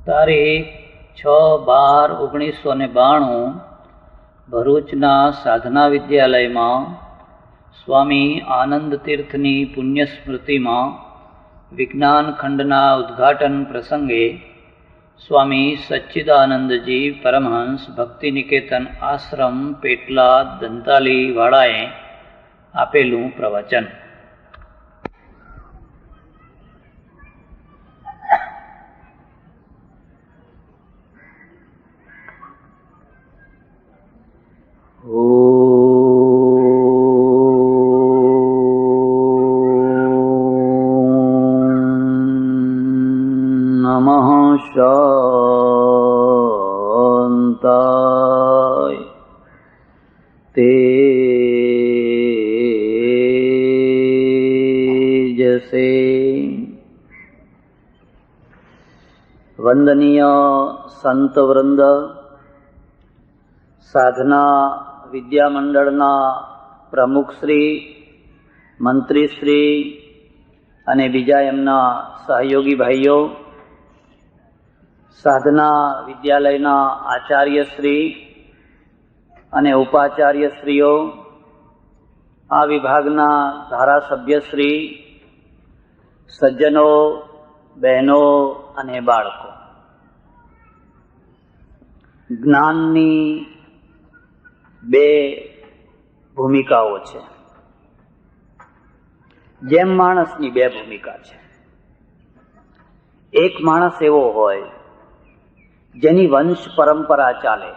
તારીખ 6/12/1992 ભરૂચના સાધના વિદ્યાલયમાં સ્વામી આનંદ તીર્થની પુણ્ય સ્મૃતિમાં વિજ્ઞાન ખંડના ઉદ્ઘાટન પ્રસંગે સ્વામી સચ્ચિદાનંદજી પરમહંસ ભક્તિ નિકેતન આશ્રમ પેટલા દંતાલી વાળાએ આપેલું પ્રવચન. નમઃ શાંતાય તેજસે. વંદનીય સંતવૃંદ, સાધના વિદ્યામંડળના પ્રમુખશ્રી, મંત્રીશ્રી અને બીજા એમના સહયોગી ભાઈઓ, સાધના વિદ્યાલયના આચાર્યશ્રી અને ઉપાચાર્યશ્રીઓ, આ વિભાગના ધારાસભ્યશ્રી, સજ્જનો, બહેનો અને બાળકો, જ્ઞાનની બે ભૂમિકાઓ છે. જેમ માણસની બે ભૂમિકા છે. એક માણસ એવો હોય જેની વંશ પરંપરા ચાલે,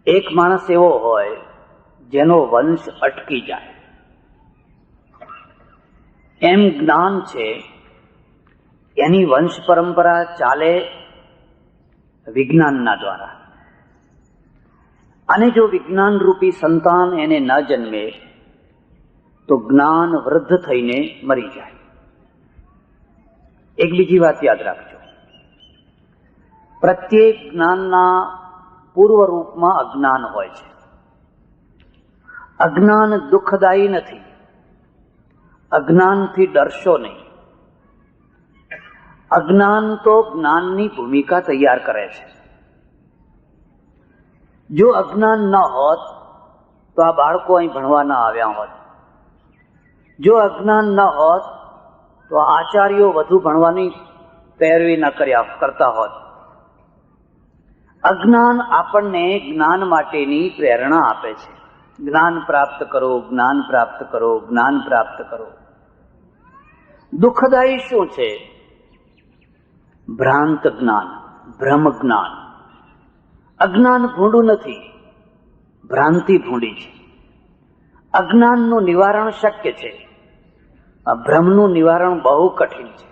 એક માણસ એવો હોય જેનો વંશ અટકી જાય. એમ જ્ઞાન છે, એની વંશ પરંપરા ચાલે વિજ્ઞાનના દ્વારા, અને જો વિજ્ઞાન રૂપી સંતાન એને ન જન્મે તો જ્ઞાન વૃદ્ધ થઈને મરી જાય. એક બીજી વાત યાદ રાખજો, પ્રત્યેક જ્ઞાનના પૂર્વ રૂપમાં અજ્ઞાન હોય છે. અજ્ઞાન દુઃખદાયી નથી. અજ્ઞાનથી ડરશો નહીં. અજ્ઞાન તો જ્ઞાનની ભૂમિકા તૈયાર કરે છે. જો અજ્ઞાન ન હોત તો આ બાળકો અહીં ભણવા ના આવ્યા હોત. જો અજ્ઞાન ન હોત તો આચાર્યો વધુ ભણવાની પેરવી ન કરતા હોત. અજ્ઞાન આપણને જ્ઞાન માટેની પ્રેરણા આપે છે. જ્ઞાન પ્રાપ્ત કરો, જ્ઞાન પ્રાપ્ત કરો, જ્ઞાન પ્રાપ્ત કરો. દુઃખદાયી શું છે? ભ્રાંત જ્ઞાન, ભ્રમ જ્ઞાન. અજ્ઞાન ભૂંડું નથી, ભ્રાંતિ ભૂંડી છે. અજ્ઞાનનું નિવારણ શક્ય છે, આ ભ્રમનું નિવારણ બહુ કઠિન છે.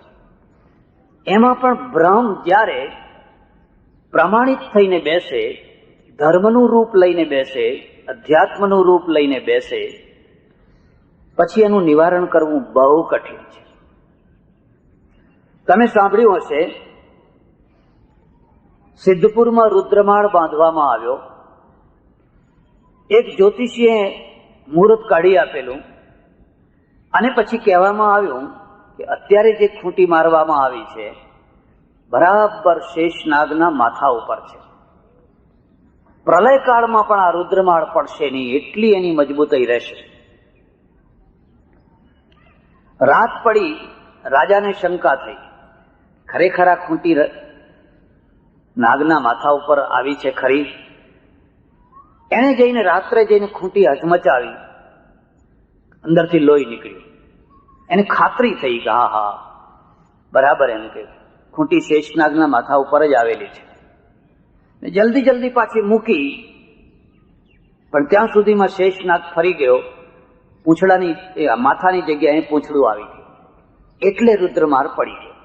એમાં પણ ભ્રમ જ્યારે પ્રમાણિત થઈને બેસે, ધર્મનું રૂપ લઈને બેસે, અધ્યાત્મનું રૂપ લઈને બેસે, પછી એનું નિવારણ કરવું બહુ કઠિન છે. તમે સાંભળ્યું હશે, સિદ્ધપુરમાં રુદ્રમાળ બાંધવામાં આવ્યો. એક જ્યોતિષીએ મુહૂર્ત કાઢી આપેલું અને પછી કહેવામાં આવ્યું કે અત્યારે જે ખૂંટી મારવામાં આવી છે બરાબર શેષનાગના માથા ઉપર છે. પ્રલય કાળમાં પણ આ રુદ્રમાળ પડશે નહીં, એટલી એની મજબૂતાઈ રહેશે. રાત પડી, રાજાને શંકા થઈ, ખરેખર આ ખૂંટી નાગના માથા ઉપર આવી છે ખરી? એને જઈને રાત્રે જઈને ખૂંટી હચમચાવી, અંદરથી લોહી નીકળ્યું. એને ખાતરી થઈ કે હા હા બરાબર, એમ કે ખૂંટી શેષનાગના માથા ઉપર જ આવેલી છે. જલ્દી જલ્દી પાછી મૂકી, પણ ત્યાં સુધીમાં શેષનાગ ફરી ગયો. પૂંછડાની માથાની જગ્યાએ પૂંછડું આવી ગયું, એટલે રુદ્રમાળ પડી ગયો.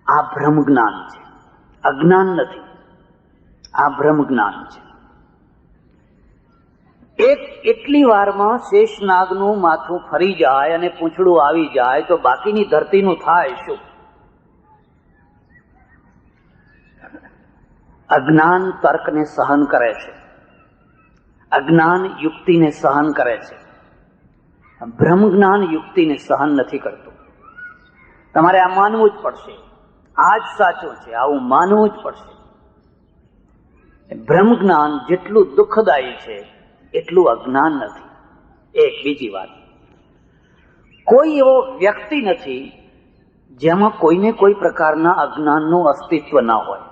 આ ભ્રમ જ્ઞાન છે, અજ્ઞાન નથી. આ ભ્રમ જ્ઞાન છે. એટલી વારમાં શેષનાગનું માથું ફરી જાય અને પૂંછડું આવી જાય તો બાકીની ધરતીનું થાય શું? અજ્ઞાન તર્કને સહન કરે છે, અજ્ઞાન યુક્તિને સહન કરે છે. બ્રહ્મ જ્ઞાન યુક્તિને સહન નથી કરતું. તમારે આ માનવું જ પડશે, આ જ સાચું છે, આવું માનવું જ પડશે. બ્રહ્મ જ્ઞાન જેટલું દુઃખદાયી છે એટલું અજ્ઞાન નથી. એક બીજી વાત, કોઈ એવો વ્યક્તિ નથી જેમાં કોઈને કોઈ પ્રકારના અજ્ઞાનનું અસ્તિત્વ ના હોય.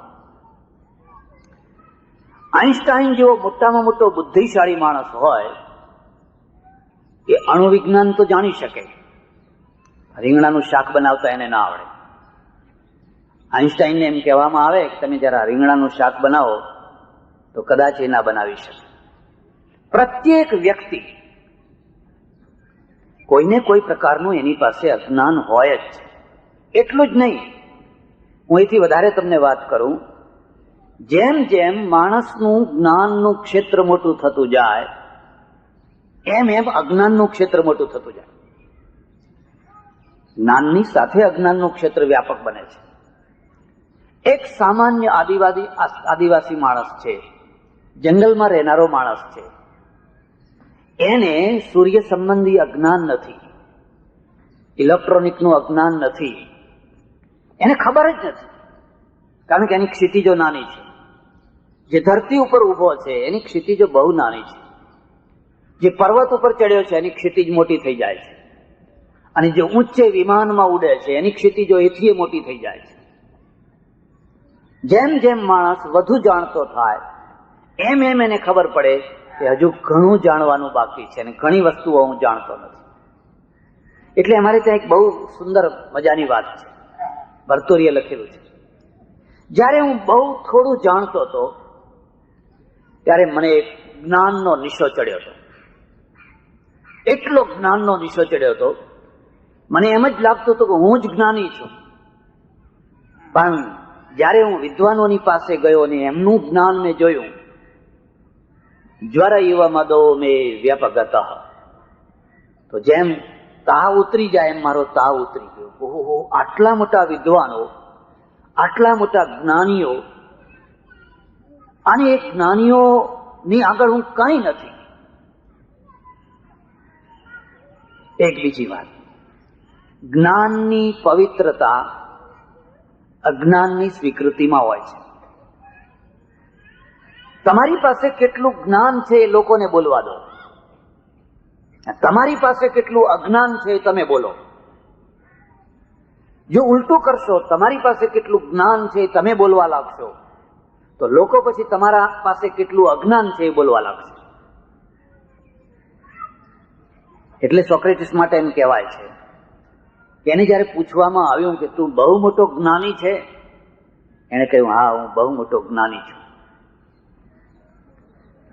આઈન્સ્ટાઈન જેવો મોટામાં મોટો બુદ્ધિશાળી માણસ હોય એ અણુ વિજ્ઞાન તો જાણી શકે, રીંગણાનું શાક બનાવતા એને ના આવડે. આઈન્સ્ટાઈને એમ કહેવામાં આવે કે તમે જરા રીંગણાનું શાક બનાવો તો કદાચ એ ના બનાવી શકે. પ્રત્યેક વ્યક્તિ કોઈને કોઈ પ્રકારનું એની પાસે અજ્ઞાન હોય જ છે. એટલું જ નહીં, હું એથી વધારે તમને વાત કરું, જેમ જેમ માણસનું જ્ઞાનનું ક્ષેત્ર મોટું થતું જાય એમ એમ અજ્ઞાનનું ક્ષેત્ર મોટું થતું જાય. જ્ઞાનની સાથે અજ્ઞાનનું ક્ષેત્ર વ્યાપક બને છે. એક સામાન્ય આદિવાસી માણસ છે, જંગલમાં રહેનારો માણસ છે, એને સૂર્ય સંબંધી અજ્ઞાન નથી, ઇલેક્ટ્રોનિકનું અજ્ઞાન નથી, એને ખબર જ નથી, કારણ કે એની ક્ષિતિજો નાની છે. જે ધરતી ઉપર ઊભો છે એની ક્ષિતિજો બહુ નાની છે. જે પર્વત ઉપર ચડ્યો છે એની ક્ષિતિજ મોટી થઈ જાય છે, અને જે ઊંચે વિમાનમાં ઉડે છે એની ક્ષિતિજો એથી મોટી થઈ જાય છે. જેમ જેમ માણસ વધુ જાણતો થાય એમ એમ એને ખબર પડે કે હજુ ઘણું જાણવાનું બાકી છે અને ઘણી વસ્તુઓ હું જાણતો નથી. એટલે અમારે ત્યાં એક બહુ સુંદર મજાની વાત છે, ભરતુરીએ લખેલું છે. જ્યારે હું બહુ થોડું જાણતો હતો ત્યારે મને એક જ્ઞાનનો નિશો ચડ્યો હતો. એટલો જ્ઞાનનો નિશો ચડ્યો હતો, મને એમ જ લાગતું હતું કે હું જ જ્ઞાની છું. પણ જ્યારે હું વિદ્વાનોની પાસે ગયો અને એમનું જ્ઞાન મેં જોયું, જ્વર ઇવ મદો મે વ્યપગતઃ, તો જેમ તાવ ઉતરી જાય એમ મારો તાવ ઉતરી ગયો. ઓહો, આટલા મોટા વિદ્વાનો, આટલા મોટા જ્ઞાનીઓ, અને એ જ્ઞાનીઓની આગળ હું કંઈ નથી. એક બીજી વાત, જ્ઞાનની પવિત્રતા અજ્ઞાનની સ્વીકૃતિમાં હોય છે. તમારી પાસે કેટલું જ્ઞાન છે એ લોકોને બોલવા દો, તમારી પાસે કેટલું અજ્ઞાન છે એ તમે બોલો. જો ઉલટું કરશો, તમારી પાસે કેટલું જ્ઞાન છે એ તમે બોલવા લાગશો, તો લોકો પછી તમારા પાસે કેટલું અજ્ઞાન છે એ બોલવા લાગશે. એટલે સોક્રેટિસ માટે એમ કહેવાય છે કે એને જયારે પૂછવામાં આવ્યું કે તું બહુ મોટો જ્ઞાની છે, એને કહ્યું હા, હું બહુ મોટો જ્ઞાની છું.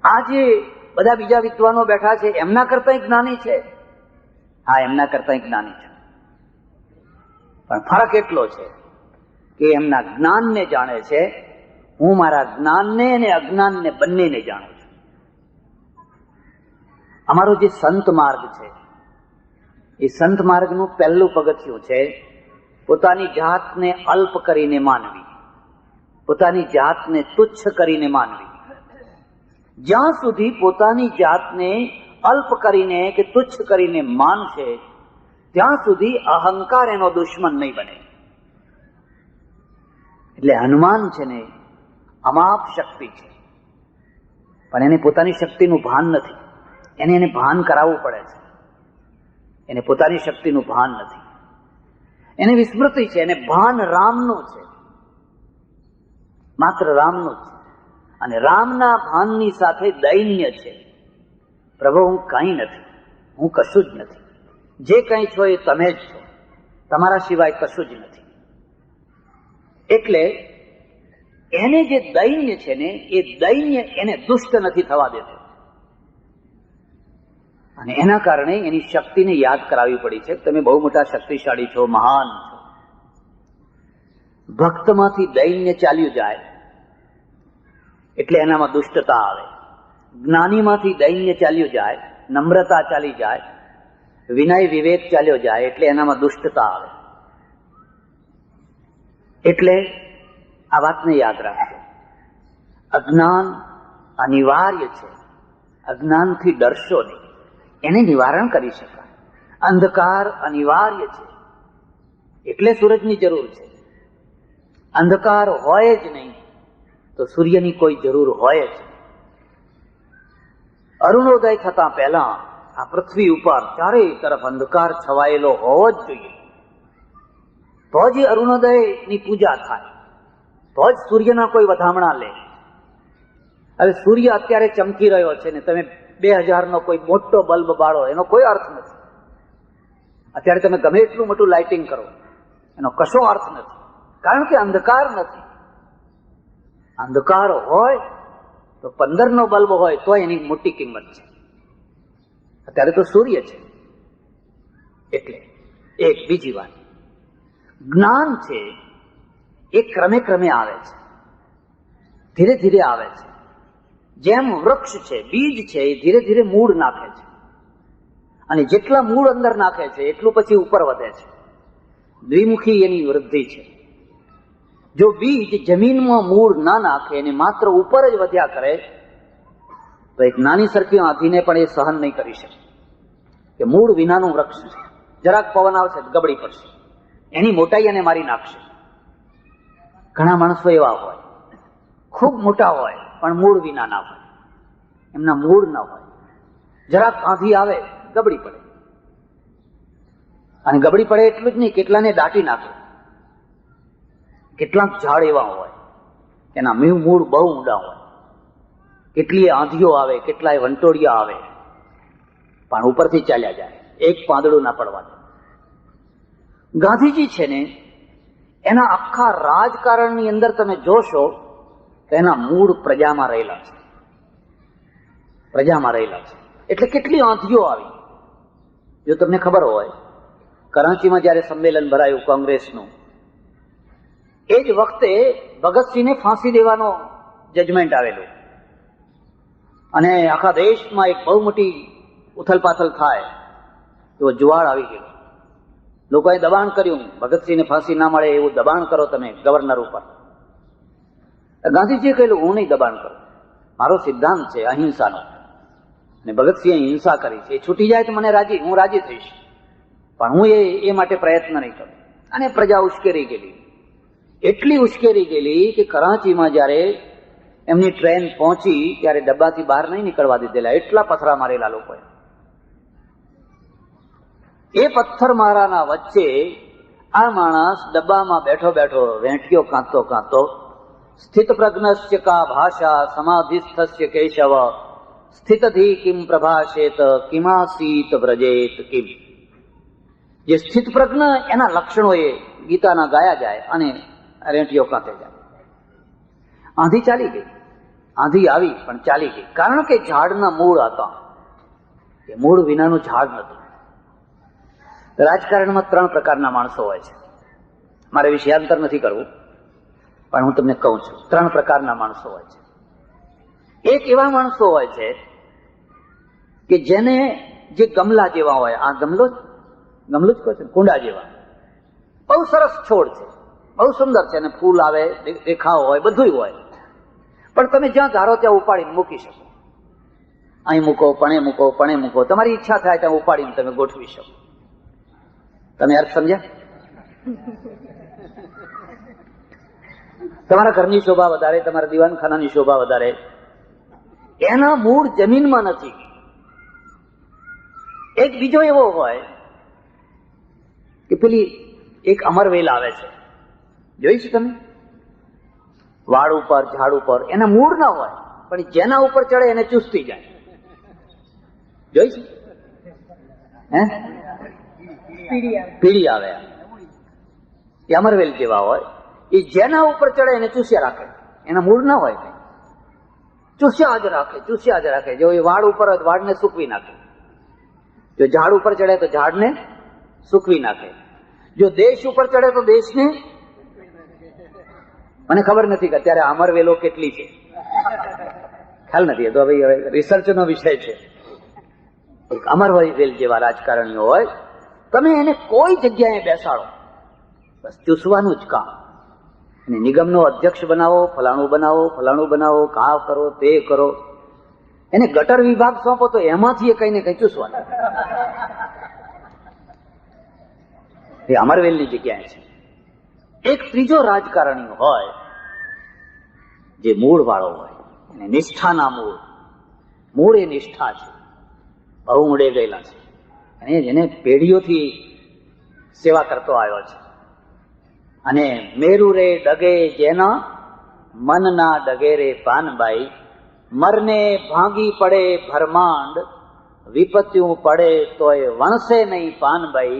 આ જે બધા બીજા વિદ્વાનો બેઠા છે એમના કરતા જ્ઞાની છે? હા, એમના કરતા જ્ઞાની છે. પણ ફરક એટલો છે કે એમના જ્ઞાનને જાણે છે, હું મારા જ્ઞાનને અને અજ્ઞાનને બંનેને જાણું છું. અમારો જે સંત માર્ગ છે એ સંત માર્ગનું પહેલું પગથિયું છે પોતાની જાતને અલ્પ કરીને માનવી, પોતાની જાતને તુચ્છ કરીને માનવી. જ્યાં સુધી પોતાની જાતને અલ્પ કરીને કે તુચ્છ કરીને માનશે ત્યાં સુધી અહંકાર એનો દુશ્મન નહીં બને. એટલે હનુમાન છે ને અમાપ શક્તિ છે, પણ એને પોતાની શક્તિનું ભાન નથી. એને ભાન કરાવવું પડે છે. એને પોતાની શક્તિનું ભાન નથી, એને વિસ્મૃતિ છે. એને ભાન રામનું છે, માત્ર રામનું છે. અને રામના ભાનની સાથે દૈન્ય છે. પ્રભુ, હું કંઈ નથી, હું કશું જ નથી, જે કંઈ છો એ તમે જ છો, તમારા સિવાય કશું જ નથી. એટલે એને જે દૈન્ય છે ને એ દૈન્ય એને દુષ્ટ નથી થવા દેતો, અને એના કારણે એની શક્તિને યાદ કરાવવી પડી છે. તમે બહુ મોટા શક્તિશાળી છો, મહાન છો. ભક્તમાંથી દૈન્ય ચાલ્યું જાય એટલે એનામાં દુષ્ટતા આવે. જ્ઞાનીમાંથી દૈન્ય ચાલ્યું જાય, નમ્રતા ચાલી જાય, વિનય વિવેક ચાલ્યો જાય એટલે એનામાં દુષ્ટતા આવે. એટલે આ વાતને યાદ રાખજો. અજ્ઞાન અનિવાર્ય છે, અજ્ઞાનથી ડરશો નહીં, એને નિવારણ કરી શકાય. અંધકાર અનિવાર્ય છે, એટલે સૂરજની જરૂર છે. અંધકાર હોય જ નહીં તો સૂર્યની કોઈ જરૂર હોય જ. અરુણોદય થતા પહેલા આ પૃથ્વી ઉપર ચારે તરફ અંધકાર છવાયેલો હોવો જ જોઈએ. તો જ અરુણોદયની પૂજા થાય, તો જ સૂર્યના કોઈ વધામણા લે. હવે સૂર્ય અત્યારે ચમકી રહ્યો છે ને તમે 2000 નો કોઈ મોટો બલ્બ બાળો, એનો કોઈ અર્થ નથી. અત્યારે તમે ગમે એટલું મોટું લાઇટિંગ કરો, એનો કશો અર્થ નથી, કારણ કે અંધકાર નથી. અંધકાર હોય તો 15 નો બલ્બ હોય તો એની મોટી કિંમત છે. અત્યારે તો સૂર્ય છે. એટલે એક બીજી વાત, જ્ઞાન છે એ ક્રમે ક્રમે આવે છે, ધીરે ધીરે આવે છે. જેમ વૃક્ષ છે, બીજ છે, એ ધીરે ધીરે મૂળ નાખે છે, અને જેટલા મૂળ અંદર નાખે છે એટલું પછી ઉપર વધે છે. દ્વિમુખી એની વૃદ્ધિ છે. જો બીજ જમીનમાં મૂળ ના નાખે અને માત્ર ઉપર જ વધ્યા કરે તો એક નાની સરખી આંધીને પણ એ સહન નહીં કરી શકે, કે મૂળ વિનાનું વૃક્ષ છે. જરાક પવન આવશે ગબડી પડશે, એની મોટાઈ એને મારી નાખશે. ઘણા માણસો એવા હોય, ખૂબ મોટા હોય પણ મૂળ વિના ના હોય, એમના મૂળ ના હોય. જરાક આંધી આવે ગબડી પડે, અને ગબડી પડે એટલું જ નહીં, કેટલાને દાટી નાખે. કેટલાક ઝાડ એવા હોય એના મૂળ બહુ ઊંડા હોય, કેટલીય આંધીઓ આવે, કેટલાય વંટોળિયા આવે, પણ ઉપરથી ચાલ્યા જાય, એક પાંદડું ના પડવા દે. ગાંધીજી છે ને, એના આખા રાજકારણની અંદર તમે જોશો તો એના મૂળ પ્રજામાં રહેલા છે, પ્રજામાં રહેલા છે. એટલે કેટલી આંધીઓ આવી. જો તમને ખબર હોય, કરાંચીમાં જયારે સંમેલન ભરાયું કોંગ્રેસનું, એ જ વખતે ભગતસિંહને ફાંસી દેવાનો જજમેન્ટ આવેલું, અને આખા દેશમાં એક બહુ મોટી ઉથલપાથલ થાય એવો જુવાળ આવી ગયો. લોકોએ દબાણ કર્યું, ભગતસિંહને ફાંસી ના મળે એવું દબાણ કરો તમે ગવર્નર ઉપર. ગાંધીજીએ કહેલું, હું નહીં દબાણ કરું, મારો સિદ્ધાંત છે અહિંસાનો, અને ભગતસિંહે હિંસા કરી છે, એ છૂટી જાય તો મને હું રાજી થઈશ, પણ હું એ માટે પ્રયત્ન નહીં કરું. અને પ્રજા ઉશ્કેરી ગયેલી, એટલી ઉશ્કેરી ગયેલી કે કરાંચીમાં જયારે એમની ટ્રેન પહોંચી ત્યારે ડબ્બાથી બહાર નહીં નીકળવા દીધેલા, એટલા પથરા મારેલા લોકોએ. એ પથ્થરમારાના વચ્ચે આ માણસ ડબ્બામાં બેઠો બેઠો વેંટીઓ કાંતો કાંતો, સ્થિત પ્રજ્ઞસ્ય કા ભાષા સમાધિસ્થસ્ય કેશવ સ્થિતધિ કિમ પ્રભાષેત કિમાસીત વ્રજેત કિમ. જે સ્થિત પ્રજ્ઞ એના લક્ષણો એ ગીતાના ગાયા જાય અને રેંટીઓ કાંતે જાય. આંધી ચાલી ગઈ, આંધી આવી પણ ચાલી ગઈ, કારણ કે ઝાડના મૂળ હતા, એ મૂળ વિનાનું ઝાડ નતું. રાજકારણમાં 3 પ્રકારના માણસો હોય છે. મારે વિષયાંતર નથી કરવું, પણ હું તમને કહું છું, 3 પ્રકારના માણસો હોય છે. એક એવા માણસો હોય છે કે જેને જે ગમલા જેવા હોય, આ ગમલો જ કહો છે, કુંડા જેવા, બહુ સરસ છોડ છે, બહુ સુંદર છે, અને ફૂલ આવે, દેખાવ હોય, બધું હોય, પણ તમે જ્યાં ધારો ત્યાં ઉપાડીને મૂકી શકો. અહીં મૂકો, પણ મૂકો, તમારી ઈચ્છા થાય ત્યાં ઉપાડીને તમે ગોઠવી શકો. તમે અર્થ સમજ્યા? તમારા ઘરની શોભા વધારે, તમારા દીવાનખાનાની શોભા વધારે, એના મૂળ જમીનમાં નથી. એક બીજો એવો હોય કે પેલી એક અમરવેલ આવે છે, જોઈશ તમે, વાડ ઉપર, ઝાડ ઉપર, એના મૂળ ના હોય, પણ જેના ઉપર ચડે એને ચૂસતી જાય. જોઈશ? હે? પીડી આવે, એ અમરવેલ જેવા હોય, એ જેના ઉપર ચડે એને ચૂસ્યા રાખે, એના મૂળ ના હોય, ચૂસ્યા જ રાખે. જો એ વાડ ઉપર હોય વાડને સૂકવી નાખે, જો ઝાડ ઉપર ચડે તો ઝાડને સૂકવી નાખે, જો દેશ ઉપર ચડે તો દેશને. મને ખબર નથી કે અત્યારે અમરવેલો કેટલી છે, ખ્યાલ નથી, એ તો હવે રિસર્ચનો વિષય છે. એક અમરવેલ જેવા રાજકારણીઓ હોય, તમે એને કોઈ જગ્યાએ બેસાડો, બસ ચૂસવાનું જ કામ. અને નિગમનો અધ્યક્ષ બનાવો, ફલાણું બનાવો, કા કરો, તે કરો, એને ગટર વિભાગ સોંપો તો એમાંથી એ કઈ ને કઈ ચૂસવાનું. એ અમરવેલની જગ્યાએ છે. એક ત્રીજો રાજકારણી હોય જે મૂળ વાળો હોય, અને નિષ્ઠાના મૂળ એ નિષ્ઠા છે, બહુ મૂળે ગયેલા છે, અને જેને પેઢીઓથી સેવા કરતો આવ્યો છે. અને મેરુ રે ડગે જેના મન ના ડગે રે પાનબાઈ, મરને ભાંગી પડે ભરમાંડ, વિપત્યું પડે તોય વણસે નહીં પાનબાઈ,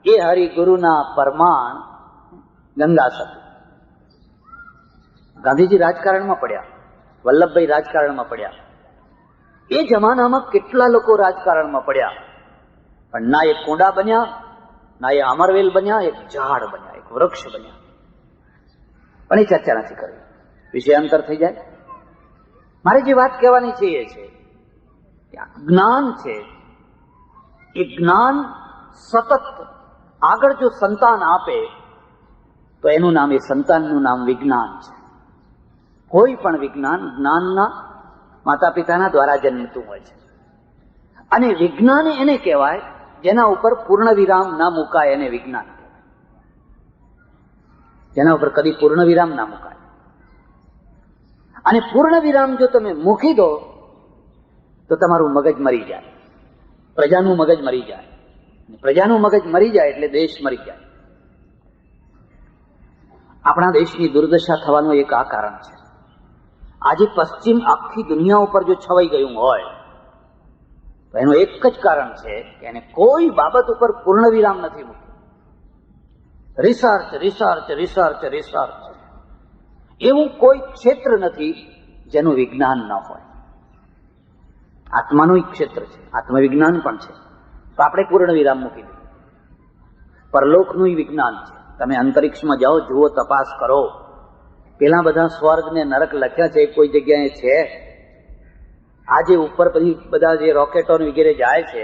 એ હરિગુરુના પરમાણ ગંગા સતી. ગાંધીજી રાજકારણમાં પડ્યા, વલ્લભભાઈ રાજકારણમાં પડ્યા, એ જમાનામાં કેટલા લોકો રાજકારણમાં પડ્યા, પણ ના એ કુંડા બન્યા, ના એ અમરવેલ બન્યા, એક ઝાડ બન્યા, એક વૃક્ષ બન્યા. પણ એ ચર્ચા નથી કરવી, વિષયાંતર થઈ જાય. મારે જે વાત કહેવાની છે એ છે કે આ જ્ઞાન છે, એ જ્ઞાન સતત આગળ જો સંતાન આપે તો એનું નામ, એ સંતાનનું નામ વિજ્ઞાન છે. કોઈ પણ વિજ્ઞાન જ્ઞાનના માતા પિતાના દ્વારા જન્મતું હોય છે. અને વિજ્ઞાન એને કહેવાય જેના ઉપર પૂર્ણ વિરામ ના મુકાય, એને વિજ્ઞાન કહેવાય. જેના ઉપર કદી પૂર્ણ વિરામ ના મુકાય. અને પૂર્ણ વિરામ જો તમે મૂકી દો તો તમારું મગજ મરી જાય, પ્રજાનું મગજ મરી જાય. પ્રજાનું મગજ મરી જાય એટલે દેશ મરી જાય. આપણા દેશની દુર્દશા થવાનું એક આ કારણ છે. આજે પશ્ચિમ આખી દુનિયા ઉપર જો છવાઈ ગયું હોય તો એનું એક જ કારણ છે કે એને કોઈ બાબત ઉપર પૂર્ણ વિરામ નથી મૂક્યું. રિસર્ચ રિસર્ચ રિસર્ચ રિસર્ચ, એવું કોઈ ક્ષેત્ર નથી જેનું વિજ્ઞાન ન હોય. આત્માનું ક્ષેત્ર છે, આત્મવિજ્ઞાન પણ છે, તો આપણે પૂર્ણ વિરામ મૂકી દઈએ. પરલોકનું વિજ્ઞાન છે. તમે અંતરિક્ષમાં જાઓ, જુઓ, તપાસ કરો. પેલા બધા સ્વર્ગ ને નરક લખ્યા છે, કોઈ જગ્યાએ છે? આજે ઉપર પછી બધા જે રોકેટો વગેરે જાય છે,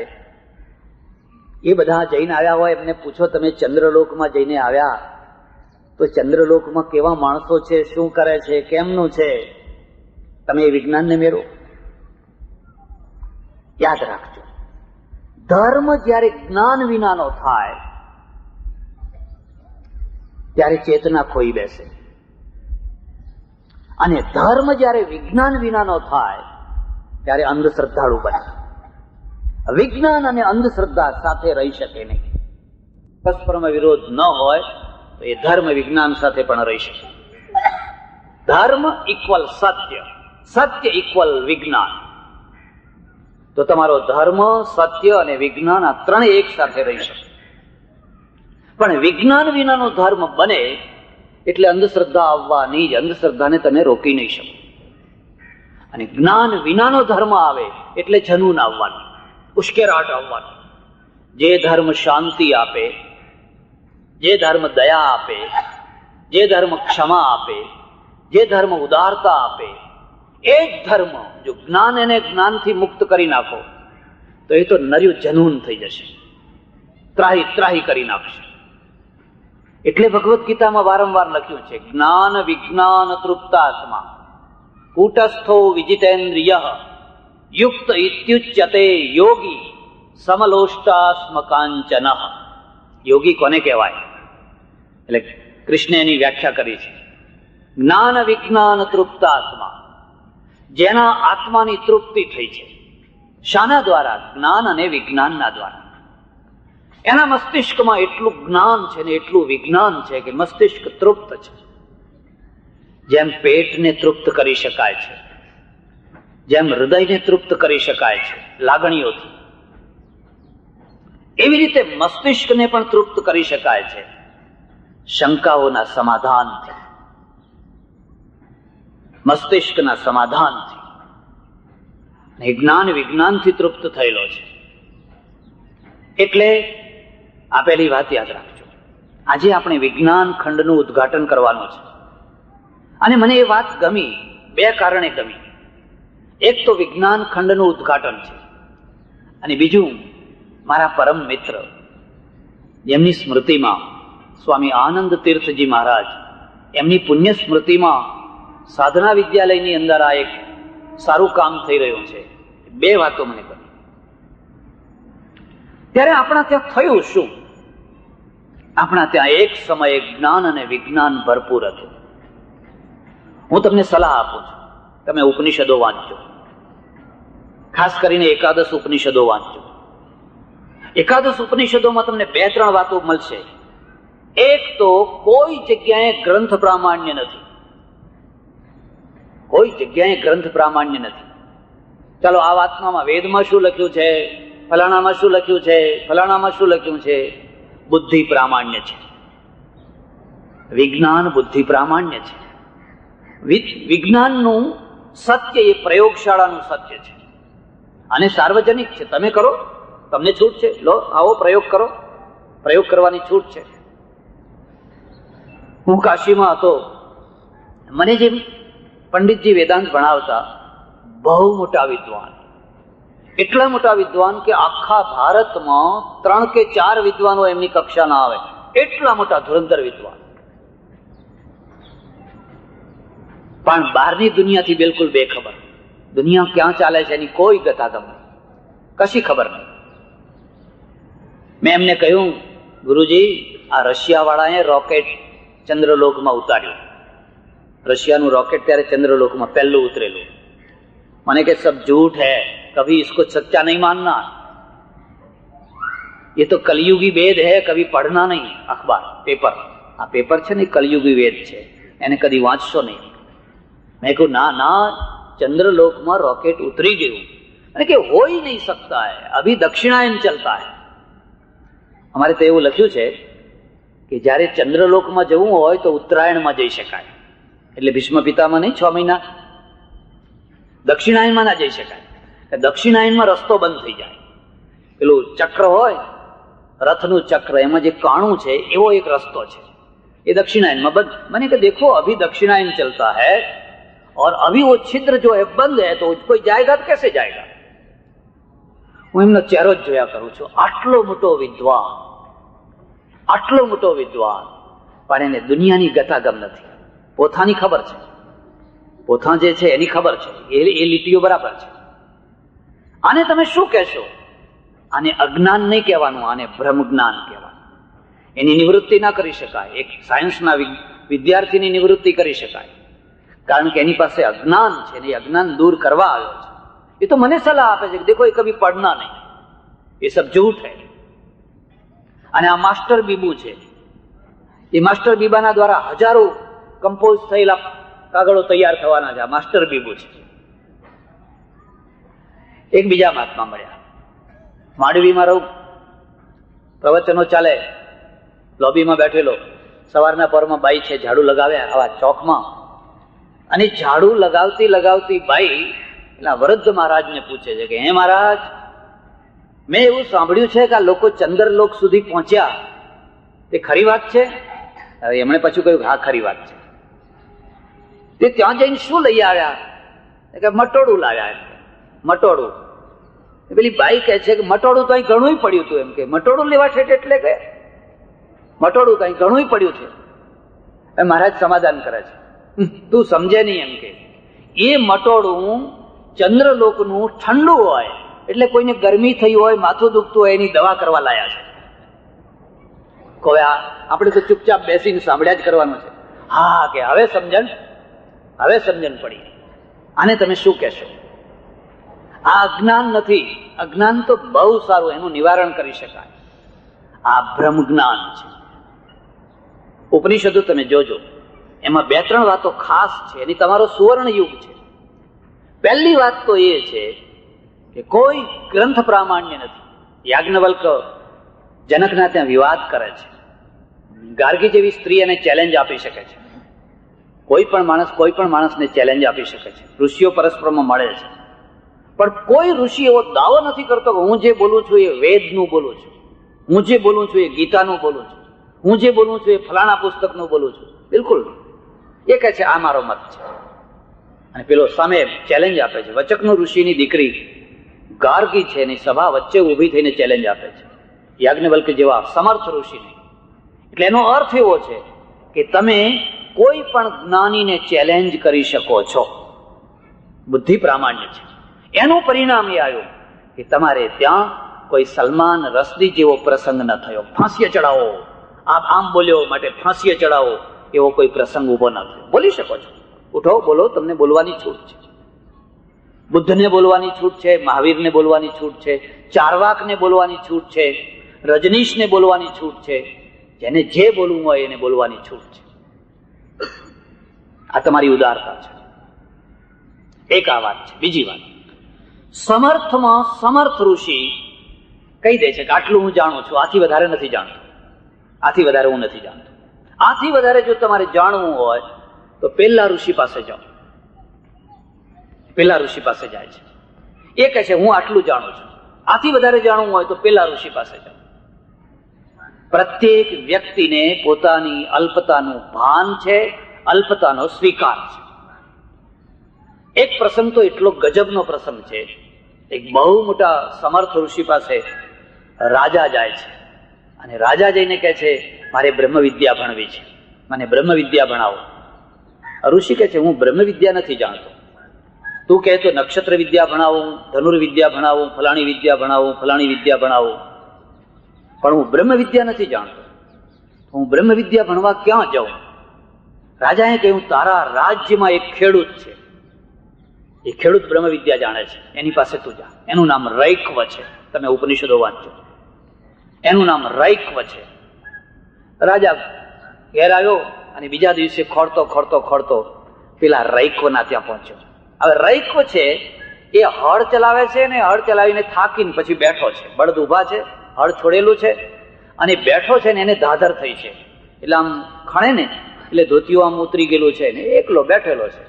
એ બધા જઈને આવ્યા હોય, એમને પૂછો તમે ચંદ્રલોકમાં જઈને આવ્યા તો ચંદ્રલોકમાં કેવા માણસો છે, શું કરે છે, કેમનું છે? તમે એ વિજ્ઞાનને મેળવો. યાદ રાખજો, ધર્મ જ્યારે જ્ઞાન વિનાનો થાય ત્યારે ચેતના ખોઈ બેસે, અને ધર્મ જ્યારે વિજ્ઞાન વિનાનો થાય ત્યારે અંધશ્રદ્ધાળુ બને. વિજ્ઞાન અને અંધશ્રદ્ધા સાથે રહી શકે નહીં. પરસ્પરમાં વિરોધ ન હોય તો એ ધર્મ વિજ્ઞાન સાથે પણ રહી શકે. ધર્મ ઇક્વલ સત્ય, સત્ય ઇક્વલ વિજ્ઞાન. તો તમારો ધર્મ, સત્ય અને વિજ્ઞાન આ ત્રણેય એક સાથે રહી શકે. પણ વિજ્ઞાન વિનાનો ધર્મ બને એટલે અંધશ્રદ્ધા આવવાની જ. અંધશ્રદ્ધાને તમે રોકી નહીં શકો. અને જ્ઞાન વિનાનો ધર્મ આવે એટલે જનૂન આવવાનું, ઉશ્કેરાટ આવવાનું. જે ધર્મ શાંતિ આપે, જે ધર્મ દયા આપે, જે ધર્મ ક્ષમા આપે, જે ધર્મ ઉદારતા આપે, એ જ ધર્મ જો જ્ઞાન એને જ્ઞાનથી મુક્ત કરી નાખો તો એ તો નર્યું જનૂન થઈ જશે, ત્રાહી ત્રાહી કરી નાખશે. એટલે ભગવદ્ ગીતામાં વારંવાર લખ્યું છે, જ્ઞાન વિજ્ઞાન તૃપ્તાત્મા કૂટસ્થો વિજિતેન્દ્રિય યુક્ત ઇત્યુચ્યતે યોગી સમલોષ્ટાસ્મ કાંચન. યોગી કોને કહેવાય? એટલે કૃષ્ણે એની વ્યાખ્યા કરી છે. જ્ઞાન વિજ્ઞાન તૃપ્તાત્મા, જેના આત્માની તૃપ્તિ થઈ છે. શાના દ્વારા? જ્ઞાન અને વિજ્ઞાનના દ્વારા. એના મસ્તિષ્કમાં એટલું જ્ઞાન છે ને એટલું વિજ્ઞાન છે કે મસ્તિષ્ક તૃપ્ત છે. જેમ પેટને તૃપ્ત કરી શકાય છે, જેમ હૃદયને તૃપ્ત કરી શકાય છે લાગણીઓથી, એવી રીતે મસ્તિષ્કને પણ તૃપ્ત કરી શકાય છે શંકાઓના સમાધાનથી, મસ્તિષ્કના સમાધાનથી. જ્ઞાન વિજ્ઞાનથી તૃપ્ત થયેલો છે. એટલે આપેલી વાત યાદ રાખજો. આજે આપણે વિજ્ઞાન ખંડનું ઉદ્ઘાટન કરવાનું છે. અને મને એ વાત ગમી, બે કારણે ગમી. એક તો વિજ્ઞાન ખંડનું ઉદ્ઘાટન છે, અને બીજું મારા પરમ મિત્ર, એમની સ્મૃતિમાં સ્વામી આનંદ તીર્થજી મહારાજ, એમની પુણ્ય સ્મૃતિમાં સાધના વિદ્યાલયની અંદર આ એક સારું કામ થઈ રહ્યું છે. બે વાતો મને ગમી. ત્યારે આપણા ત્યાં થયું શું આપણા ત્યાં એક સમયે જ્ઞાન અને વિજ્ઞાન ભરપૂર હતું. હું તમને સલાહ આપું છું, તમે ઉપનિષદો વાંચજો, ખાસ કરીને એકાદશ ઉપનિષદો વાંચજો. એકાદશ ઉપનિષદોમાં તમને 2-3 વાતો મળશે. એક તો કોઈ જગ્યાએ ગ્રંથ પ્રામાણ્ય નથી, કોઈ જગ્યાએ ગ્રંથ પ્રામાણ્ય નથી. ચાલો આ વાતમાં વેદમાં શું લખ્યું છે, ફલાણામાં શું લખ્યું છે, ફલાણામાં શું લખ્યું છે, બુદ્ધિ પ્રામાણ્ય છે. વિજ્ઞાન બુદ્ધિ પ્રામાણ્ય છે. વિજ્ઞાનનું સત્ય એ પ્રયોગશાળાનું સત્ય છે અને સાર્વજનિક છે. તમે કરો, તમને છૂટ છે, લો આવો પ્રયોગ કરો, પ્રયોગ કરવાની છૂટ છે. હું કાશીમાં હતો, મને જે પંડિતજી વેદાંત ભણાવતા, બહુ મોટા વિદ્વાન, એટલા મોટા વિદ્વાન કે આખા ભારતમાં 3 કે 4 વિદ્વાનો એમની કક્ષા ના આવે, એટલા મોટા ધુરંધર વિદ્વાન. પણ બહારની દુનિયાથી બિલકુલ બેખબર. દુનિયા ક્યાં ચાલે છે એની કોઈ ગતાગમ નહીં, કશી ખબર નહીં. મેં એમને કહ્યું, ગુરુજી, આ રશિયા વાળાએ રોકેટ ચંદ્રલોકમાં ઉતાર્યું. રશિયાનું રોકેટ ત્યારે ચંદ્રલોકમાં પહેલું ઉતરેલું. મને કે સબ झूठ है, कभी इसको सच्चा नहीं मानना, ये तो कलयुगी वेद है, कभी पढ़ना नहीं अखबार पेपर. આ પેપર છે ને કલયુગી વેદ છે, એને કદી વાંચશો નહીં. મેં કહ્યું ના ના, ચંદ્રલોકમાં રોકેટ ઉતરી ગયું અને કે हो ही नहीं सकता है, अभी दक्षिणायन चलता है. અમારે તો એવું લખ્યું છે કે જ્યારે ચંદ્રલોકમાં જવું હોય તો ઉત્તરાયણમાં જઈ શકાય, એટલે ભીષ્મ પિતામાં નહીં 6 મહિના, દક્ષિણાયનમાં ના જઈ શકાય. દક્ષિણાયનમાં રસ્તો બંધ થઈ જાય. પેલું ચક્ર હોય, રથનું ચક્ર, એમાં જે કાણું છે એવો એક રસ્તો છે, એ દક્ષિણાયનમાં બંધ. મને કે દેખો અભી દક્ષિણાયન चलता है और अभी वो छिद्र जो है बंद है, तो कोई जाएगा तो कैसे जाएगा. હું એમનો ચહેરો જ જોયા કરું છું. આટલો મોટો વિદ્વાન, આટલો મોટો વિદ્વાન, પણ એને દુનિયાની ગતાગમ નથી. પોતાની ખબર છે, પોતા જે છે એની ખબર છે, એ લીટીઓ બરાબર છે. આને તમે શું કહેશો? આને અજ્ઞાન નહીં કહેવાનું, આને બ્રહ્મ જ્ઞાન કહેવાનું. એની નિવૃત્તિ ના કરી શકાય. એક સાયન્સના વિદ્યાર્થીની નિવૃત્તિ કરી શકાય, કારણ કે એની પાસે અજ્ઞાન છે, એ અજ્ઞાન દૂર કરવા આવ્યો છે. એ તો મને સલાહ આપે છે કે દેખો, એ કભી પડના નહીં, એ સબ झूठ है. અને આ માસ્ટર બીબુ છે, એ માસ્ટર બીબાના દ્વારા હજારો કમ્પોઝ થયેલા કાગળો તૈયાર થવાના છે. આ માસ્ટર બીબુ છે. એક બીજા મહાત્મા મળ્યા, માંડવીમાં રહું, પ્રવચનો ચાલે, લોબીમાં બેઠેલો, સવારના પરમાં બાઈ છે, ઝાડુ લગાવ્યા આવા ચોકમાં, અને ઝાડુ લગાવતી લગાવતી બાઈ એના વૃદ્ધ મહારાજને પૂછે છે કે હે મહારાજ, મેં એવું સાંભળ્યું છે કે આ લોકો ચંદ્રલોક સુધી પહોંચ્યા, તે ખરી વાત છે? એમણે પછી કહ્યું હા ખરી વાત છે. તે ત્યાં જઈને શું લઈ આવ્યા? કે મટોડું લાવ્યા. મટોડું. પેલી બાઈ કહે છે કે મટોડું તો અહીં ઘણું પડ્યું હતું. એમ કે મટોડું લેવા છે એટલે કે મટોડું તો અહીં ઘણું પડ્યું છે. મહારાજ સમાધાન કરે છે, તું સમજે નહીં. એમ કે એ મટોડું ચંદ્રલોકનું ઠંડુ હોય, એટલે કોઈને ગરમી થઈ હોય, માથું દુખતું હોય, એની દવા કરવા લાયા છે. કોઈ આપણે તો ચૂપચાપ બેસીને સાંભળ્યા જ કરવાનું છે. હા કે હવે સમજણ પડી. આને તમે શું કહેશો? આ અજ્ઞાન નથી. અજ્ઞાન તો બહુ સારું, એનું નિવારણ કરી શકાય. આ બ્રહ્મ જ્ઞાન છે. ઉપનિષદો તમે જોજો, એમાં 2-3 વાતો ખાસ છે, એની તમારો સુવર્ણ યુગ છે. પહેલી વાત તો એ છે કે કોઈ ગ્રંથ પ્રામાણ્ય નથી. યાજ્ઞવલ્ક જનકના ત્યાં વિવાદ કરે છે. ગાર્ગી જેવી સ્ત્રી એને ચેલેન્જ આપી શકે છે. કોઈ પણ માણસને ચેલેન્જ આપી શકે છે. ઋષિઓ પરસ્પરમાં મળે છે, પણ કોઈ ઋષિ એવો દાવો નથી કરતો કે હું જે બોલું છું એ વેદનું બોલું છું, હું જે બોલું છું એ ગીતાનું બોલું છું, હું જે બોલું છું એ ફલાણા પુસ્તકનું બોલું છું. બિલકુલ. એ કહે છે આ મારો મત છે. અને પેલો સામે ચેલેન્જ આપે છે. વચકનું ઋષિની દીકરી ગાર્ગી છે, એની સભા વચ્ચે ઊભી થઈને ચેલેન્જ આપે છે યાજ્ઞવલ્ક જેવા સમર્થ ઋષિને. એટલે એનો અર્થ એવો છે કે તમે કોઈ પણ જ્ઞાનીને ચેલેન્જ કરી શકો છો. બુદ્ધિ પ્રામાણ્ય છે. એનું પરિણામ એ આવ્યું કે તમારે ત્યાં કોઈ સલમાન રશ્દી જેવો પ્રસંગ ન થયો. ફાંસીએ ચડાવો, આપ આમ બોલ્યો માટે ફાંસીએ ચડાવો એવો કોઈ પ્રસંગ ઉભો ન થયો. બોલી શકો છો, ઉઠો, બોલો, તમને બોલવાની છૂટ છે. બુદ્ધને બોલવાની છૂટ છે, મહાવીરને બોલવાની છૂટ છે, ચારવાકને બોલવાની છૂટ છે, રજનીશને બોલવાની છૂટ છે. જેને જે બોલવું હોય એને બોલવાની છૂટ છે. આ તમારી ઉદારતા છે. એક આ વાત છે. બીજી વાત, સમર્થમાં સમર્થ ઋષિ કહી દે છે કે આટલું હું જાણું છું, આથી વધારે નથી જાણતો, આથી વધારે હું નથી જાણતો. આથી વધારે જો તમારે જાણવું હોય તો પેલા ઋષિ પાસે જાઓ. પેલા ઋષિ પાસે જાય છે, એ કહે છે હું આટલું જાણું છું. આથી વધારે જાણવું હોય તો પેલા ઋષિ પાસે જાઓ. પ્રત્યેક વ્યક્તિને પોતાની અલ્પતાનું ભાન છે, અલ્પતાનો સ્વીકાર છે. એક પ્રસંગ તો એટલો ગજબનો પ્રસંગ છે. એક બહુ મોટા સમર્થ ઋષિ પાસે રાજા જાય છે અને રાજા જઈને કહે છે મારે બ્રહ્મ વિદ્યા ભણવી છે, મને બ્રહ્મ વિદ્યા ભણાવો. ઋષિ કહે છે હું બ્રહ્મ વિદ્યા નથી જાણતો. તું કહે તો નક્ષત્ર વિદ્યા ભણાવું, ધનુર્વિદ્યા ભણાવું, ફલાણી વિદ્યા ભણાવું, ફલાણી વિદ્યા ભણાવું, પણ હું બ્રહ્મ વિદ્યા નથી જાણતો. હું બ્રહ્મ વિદ્યા ભણવા ક્યાં જાઉં? રાજાએ કહ્યું તારા રાજ્યમાં એક ખેડૂત છે, એ ખેડૂત બ્રહ્મ વિદ્યા જાણે છે, એની પાસે તું જા. એનું નામ રૈક્વ છે. તમે ઉપનિષદો વાંચો, એનું નામ રૈક્વ છે. રાજા ઘેર આવ્યો અને બીજા દિવસે ખોરતો ખોરતો ખોરતો પેલા રૈક્વના ત્યાં પહોંચ્યો. હવે રૈક્વ છે એ હળ ચલાવે છે ને હળ ચલાવીને થાકીને પછી બેઠો છે. બળદ ઉભા છે, હળ છોડેલું છે અને બેઠો છે ને એને ધાધર થઈ છે. એટલે આમ ખણે ને એટલે ધોતિયું આમ ઉતરી ગયેલું છે ને એકલો બેઠેલો છે.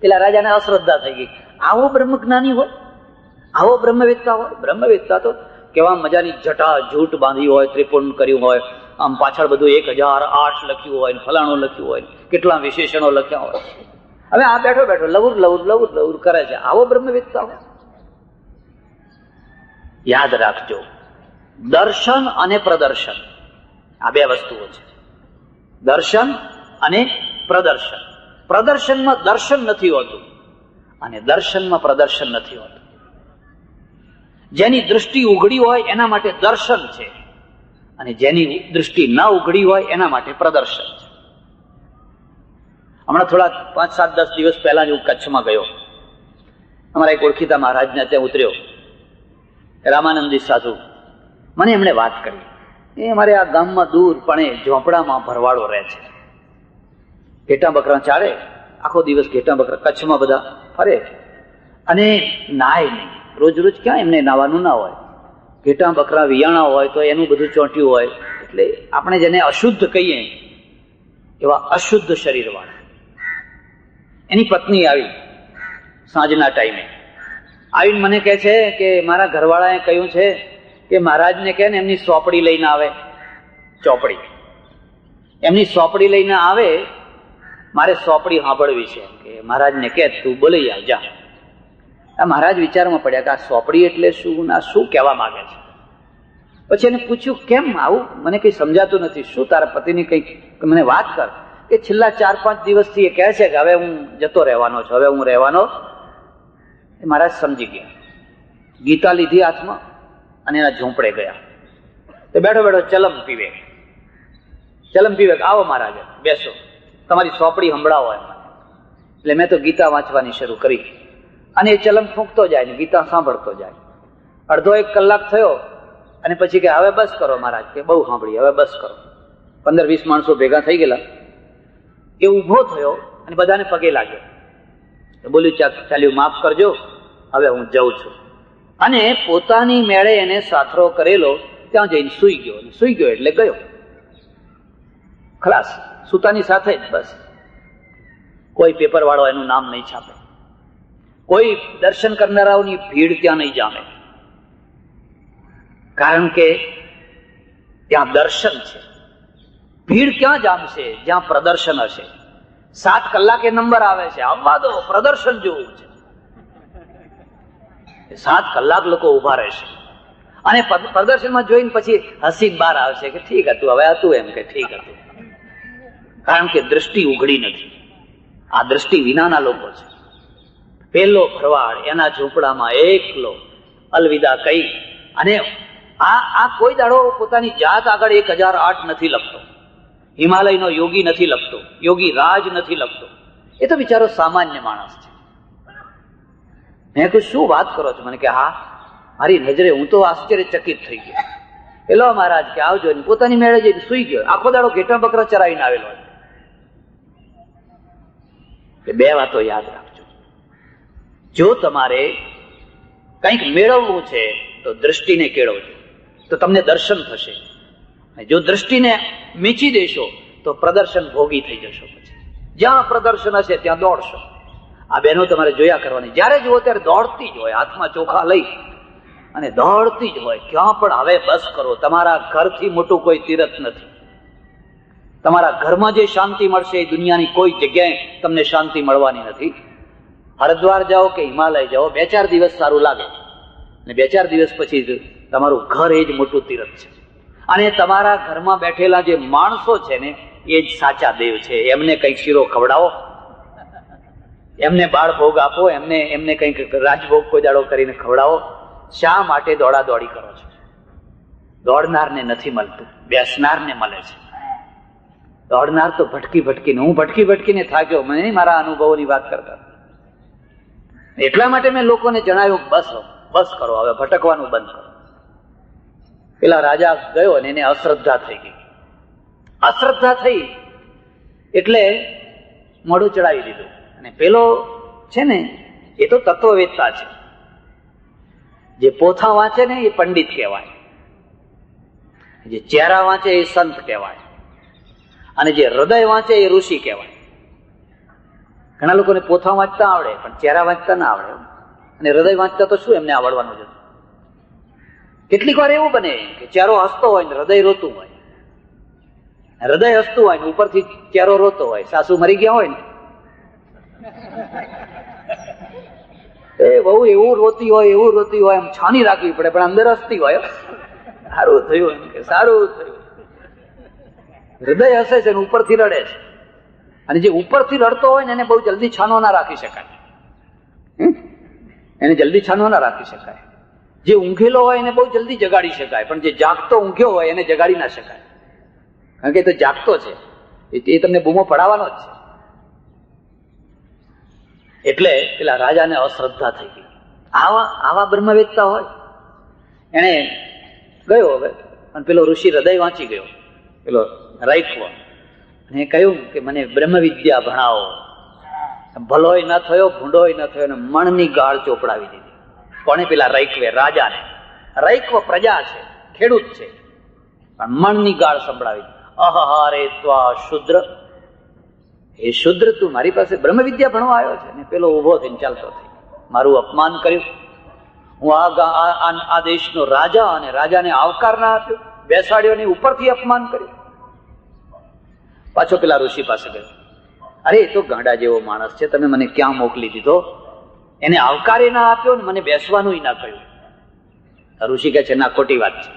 પેલા રાજાને અશ્રદ્ધા થઈ ગઈ. આવો બ્રહ્મજ્ઞાની હોય, આવો બ્રહ્મવેત્તા હોય? બ્રહ્મવેત્તા તો કેવા મજાની જટા જૂટ બાંધી હોય, ત્રિપુંડ કર્યું હોય, આમ પાછળ બધું 1008 લખ્યું હોય, ફલાણું લખ્યું હોય, કેટલા વિશેષણો લખ્યા હોય. હવે આ બેઠો બેઠો લવુર લવુર લવુર લવુર કરે છે. આવો બ્રહ્મવેત્તા હોય? યાદ રાખજો, દર્શન અને પ્રદર્શન આ બે વસ્તુઓ છે. દર્શન અને પ્રદર્શન. પ્રદર્શનમાં દર્શન નથી હોતું અને દર્શનમાં પ્રદર્શન નથી હોતું. જેની દૃષ્ટિ ઉઘડી હોય એના માટે દર્શન છે અને જેની દૃષ્ટિ ન ઉઘડી હોય એના માટે પ્રદર્શન છે. હમણાં થોડા 5-7-10 દિવસ પહેલા જ હું કચ્છમાં ગયો. અમારા એક ઓળખીતા મહારાજને ત્યાં ઉતર્યો, રામાનંદી સાધુ. મને એમણે વાત કરી, એ અમારે આ ગામમાં દૂર પણ ઝોપડામાં ભરવાડો રહે છે. ઘેટા બકરા ચાળે, આખો દિવસ ઘેટા બકરા કચ્છમાં બધા ફરે અને નાય નહીં. રોજ રોજ ક્યાં એમને નાવાનું ના હોય. ઘેટા બકરા વિયાણા હોય તો એનું બધું ચોંટ્યું હોય, એટલે આપણે જેને અશુદ્ધ કહીએ એવા અશુદ્ધ શરીર વાળા. એની પત્ની આવી સાંજના ટાઈમે આવીને મને કહે છે કે મારા ઘરવાળાએ કહ્યું છે કે મહારાજને કહે ને એમની સોપડી લઈને આવે. ચોપડી એમની સોપડી લઈને આવે, મારે સોપડી સાંભળવી છે કે મહારાજને કહે તું બોલી આવ જા. આ મહારાજ વિચારમાં પડ્યા કે આ સોપડી એટલે શું, આ શું કહેવા માંગે છે. પછી એને પૂછ્યું કેમ આવું, મને કઈ સમજાતું નથી, શું તારા પતિની કઈ મને વાત કર. કે છેલ્લા 4-5 દિવસથી એ કહે છે કે હવે હું જતો રહેવાનો છું, હવે હું રહેવાનો. એ મહારાજ સમજી ગયા. ગીતા લીધી હાથમાં અને એના ઝૂંપડે ગયા. તો બેઠો બેઠો ચલમ પીવે. ચલમ પીવે કે આવો મહારાજ બેસો, તમારી સોપડી સંભળાવો એમ. એટલે મેં તો ગીતા વાંચવાની શરૂ કરી અને એ ચલમ ફૂંકતો જાય ને ગીતા સાંભળતો જાય. અડધો 1 કલાક થયો અને પછી કે હવે બસ કરો મહારાજ, કે બહુ સાંભળી, હવે બસ કરો. 15-20 માણસો ભેગા થઈ ગયેલા. એ ઉભો થયો અને બધાને પગે લાગ્યો. બોલ્યું ચાલ્યું માફ કરજો, હવે હું જઉં છું. અને પોતાની મેળે એને સાથરો કરેલો ત્યાં જઈને સુઈ ગયો. સુઈ ગયો એટલે ગયો ખલાસ. સુતાની સાથે જ બસ. કોઈ પેપર વાળો એનું નામ નહીં છાપે, કોઈ દર્શન કરનારાઓની ભીડ ત્યાં નહીં જામે, કારણ કે ત્યાં દર્શન છે. ભીડ ક્યાં જામશે? જ્યાં પ્રદર્શન હશે. 7 કલાકે નંબર આવે છે, આવવા દો, પ્રદર્શન જોવું છે. 7 કલાક લોકો ઉભા રહેશે અને પ્રદર્શનમાં જોઈને પછી હસીને બહાર આવશે કે ઠીક હતું, હવે હતું એમ કે ઠીક હતું. કારણ કે દ્રષ્ટિ ઉઘડી નથી. આ દ્રષ્ટિ વિનાના લોકો છે. પેલો ભરવાડ એના ઝૂંપડામાં એકલો અલવિદા કહી અને આ કોઈ દાડો પોતાની જાત આગળ 1008 નથી લખતો, હિમાલયનો યોગી નથી લખતો, યોગી રાજ નથી લખતો. એ તો બિચારો સામાન્ય માણસ છે. મેં કહ્યું શું વાત કરો છો? મને કે હા, મારી નજરે હું તો આશ્ચર્યચકિત થઈ ગયો. પેલો મહારાજ કે આવજો, પોતાની મેળે જઈને સુઈ ગયો. આખો દાડો ઘેટા બકરા ચરાવીને આવેલો. બે વાતો યાદ રાખજો. જો તમારે કંઈક મેળવવું છે તો દ્રષ્ટિને કેળવજો, તો તમને દર્શન થશે. જો દ્રષ્ટિને મીચી દેશો તો પ્રદર્શન ભોગી થઈ જશો. પછી જ્યાં પ્રદર્શન હશે ત્યાં દોડશો. આ બહેનો તમારે જોયા કરવાની, જયારે જુઓ ત્યારે દોડતી જ હોય, હાથમાં ચોખા લઈ અને દોડતી જ હોય. ક્યાં પણ હવે બસ કરો, તમારા ઘરથી મોટું કોઈ તીરથ નથી. તમારા ઘરમાં જે શાંતિ મળશે એ દુનિયાની કોઈ જગ્યાએ તમને શાંતિ મળવાની નથી. હરિદ્વાર જાઓ કે હિમાલય જાઓ, 2-4 દિવસ સારું લાગે, અને 2-4 દિવસ પછી તમારું ઘર એ જ મોટું તીરથ છે. અને તમારા ઘરમાં બેઠેલા જે માણસો છે ને એ જ સાચા દેવ છે. એમને કંઈક શીરો ખવડાવો, એમને બાળ ભોગ આપો, એમને કંઈક રાજભોગ કોઈ દાડો કરીને ખવડાવો. શા માટે દોડા દોડી કરો છો? દોડનારને નથી મળતું, બેસનારને મળે છે. દોડનાર તો ભટકીને, હું ભટકીને થાક્યો. મને મારા અનુભવોની વાત કરતા. એટલા માટે મેં લોકોને જણાવ્યું બસ કરો, હવે ભટકવાનું બંધ કરો. પેલા રાજા ગયો ને એને અશ્રદ્ધા થઈ ગઈ. અશ્રદ્ધા થઈ એટલે મોઢું ચડાવી દીધું. અને પેલો છે ને એ તો તત્વવેત્તા છે. જે પોથા વાંચે ને એ પંડિત કહેવાય, જે ચહેરા વાંચે એ સંત કહેવાય, અને જે હૃદય વાંચે એ ઋષિ કહેવાય. ઘણા લોકોને પોથા વાંચતા આવડે પણ ચહેરા વાંચતા ના આવડે, અને હૃદય વાંચતા તો શું એમને આવડવાનું છે. કેટલીક વાર એવું બને કે ચહેરો હસતો હોય ને હૃદય રોતું હોય, હૃદય હસતું હોય ને ઉપરથી ચહેરો રોતો હોય. સાસુ મરી ગયા હોય ને એ બહુ એવું રોતી હોય, એમ છાની રાખવી પડે, પણ અંદર હસતી હોય. સારું થયું, એમ કે સારું થયું. હૃદય હસે છે ને ઉપરથી રડે છે. અને જે ઉપરથી રડતો હોય ને એને બહુ જલ્દી છાનો ના રાખી શકાય. એને જલ્દી છાનો ના રાખી શકાય. જે ઊંઘેલો હોય એને બહુ જલ્દી જગાડી શકાય, પણ જે જાગતો ઊંઘ્યો હોય એને જગાડી ના શકાય. કારણ કે એ તો જાગતો છે, એ તમને બૂમો પડાવવાનો જ છે. એટલે પેલા રાજાને અશ્રદ્ધા થઈ ગઈ. આવા બ્રહ્મવેત્તા હોય. એને ગયો હવે, અને પેલો ઋષિ હૃદય વાંચી ગયો, પેલો રાઈખવ, અને કહ્યું કે મને બ્રહ્મ વિદ્યા ભણાવો. ભલોય ન થયો, ભૂંડોય ન થયો, અને મણની ગાળ ચોપડાવી દીધી. કોને? પેલા રાઈખવે, રાજાને. રાઈખવ પ્રજા છે, ખેડૂત છે, પણ મણની ગાળ સંભળાવી. અહહારે ત્વા શુદ્ર, એ શુદ્ર તું મારી પાસે બ્રહ્મ વિદ્યા ભણવા આવ્યો છે? ને પેલો ઉભો થઈને ચાલતો થઈ. મારું અપમાન કર્યું. હું આ દેશનો રાજા, અને રાજાને આવકાર ના આપ્યો, બેસાડ્યો ને ઉપરથી અપમાન કર્યું. પાછો પેલા ઋષિ પાસે ગયો. અરે એ તો ગાંડા જેવો માણસ છે, તમે મને ક્યાં મોકલી દીધો? એને આવકારે ના આપ્યો ને મને બેસવાનું ના કહ્યું. ઋષિ કહે છે ના, ખોટી વાત છે.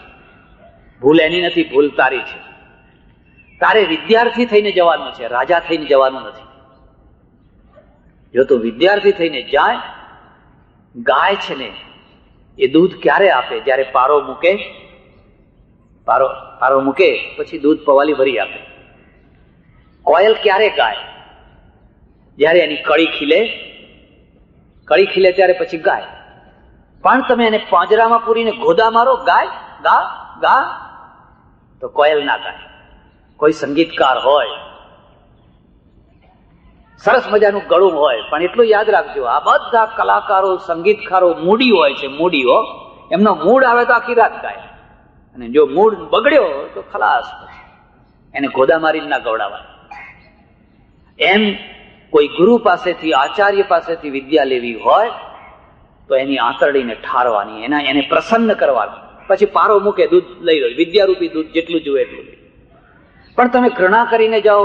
ભૂલ એની નથી, ભૂલ તારી છે. તારે વિદ્યાર્થી થઈને જવાનું છે, રાજા થઈને જવાનું નથી. જો તું વિદ્યાર્થી થઈને જાય, ગાય છે ને એ દૂધ ક્યારે આપે? જયારે પારો મૂકે. પારો મૂકે પછી દૂધ પવાલી ભરી આપે. કોયલ ક્યારે ગાય? જયારે એની કળી ખીલે ત્યારે પછી ગાય. પણ તમે એને પાંજરામાં પૂરીને ગોદા મારો, ગાય ગા ગા, તો કોયલ ના ગાય. કોઈ સંગીતકાર હોય, સરસ મજાનું ગળું હોય, પણ એટલું યાદ રાખજો, આ બધા કલાકારો, સંગીતકારો મૂડી હોય છે. મૂડીઓ, એમનો મૂડ આવે તો આખી રાત ગાય, અને જો મૂડ બગડ્યો તો ખલાસ, એને ગોદા મારીને ના ગવડાવાય. એમ કોઈ ગુરુ પાસેથી, આચાર્ય પાસેથી વિદ્યા લેવી હોય તો એની આંતરડીને ઠારવાની, એને પ્રસન્ન કરવાની. પછી પારો મૂકે, દૂધ લઈ લો, વિદ્યારૂપી દૂધ જેટલું જોઈએ એટલું. પણ તમે ઘૃણા કરીને જાઓ,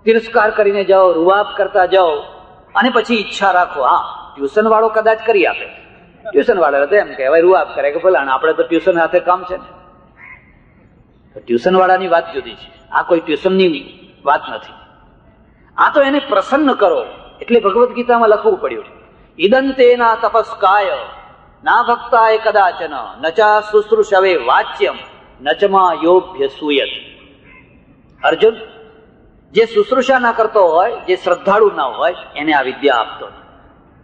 તિરસ્કાર કરીને જાઓ, રૂવાબ કરતા જાઓ, અને પછી ઈચ્છા રાખો હા ટ્યુશન વાળો કદાચ કરી આપે. ટ્યુશન વાળા તો એમ કે હવે રૂવાબ કરે કે ભલા, આપણે તો ટ્યુશન સાથે કામ છે ને. ટ્યુશન વાળાની વાત જુદી છે, આ કોઈ ટ્યુશનની વાત નથી. આ તો એને પ્રસન્ન કરો. એટલે ભગવદ્ ગીતામાં લખવું પડ્યું, ઇદંતેના તપસ્કાય ના ભક્તાય કદાચન નચા શુશ્રુષવે વાચ્યમ નચમા યોભ્ય સૂયત. અર્જુન, જે શુશ્રુષા ના કરતો હોય, જે શ્રદ્ધાળુ ના હોય, એને આ વિદ્યા આપતો